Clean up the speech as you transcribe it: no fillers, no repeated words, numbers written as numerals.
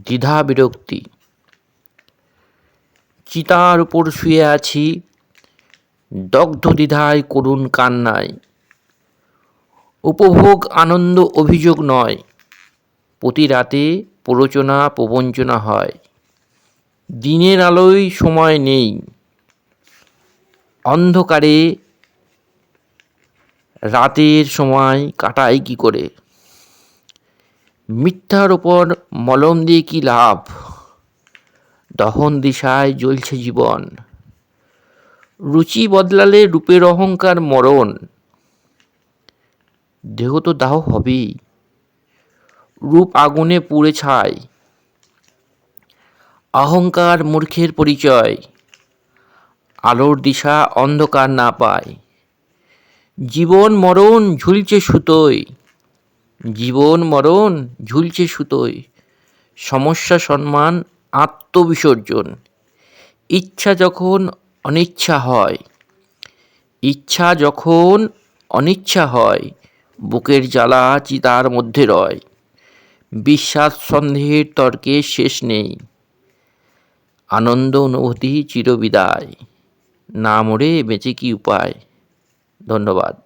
দ্বিধা বিরক্তি। চিতার উপর শুয়ে আছি, দগ্ধ দ্বিধায় করুণ কান্নায়। উপভোগ আনন্দ অভিযোগ নয়, প্রতি রাতে প্ররোচনা প্রবঞ্চনা হয়। দিনের আলোয় সময় নেই, অন্ধকারে রাতের সময় কাটাই কি করে। মিথ্যার ওপর মলম দিয়ে কি লাভ, দহন দিশায় জ্বলছে জীবন। রুচি বদলালে রূপের অহংকার মরণ, দেহ তো দাহ হবেই, রূপ আগুনে পুড়ে ছাই। অহংকার মূর্খের পরিচয়, আলোর দিশা অন্ধকার না পায়। জীবন মরণ ঝুলছে সুতোয়, জীবন মরণ ঝুলছে সুতোয়। সমস্যা সম্মান আত্মবিসর্জন। ইচ্ছা যখন অনিচ্ছা হয়, ইচ্ছা যখন অনিচ্ছা হয়, বুকের জ্বালা চিতার মধ্যে রয়। বিশ্বাস সন্দেহের তর্কের শেষ নেই, আনন্দ অনুভূতি চিরবিদায়। না মরে বেঁচে কি উপায়। ধন্যবাদ।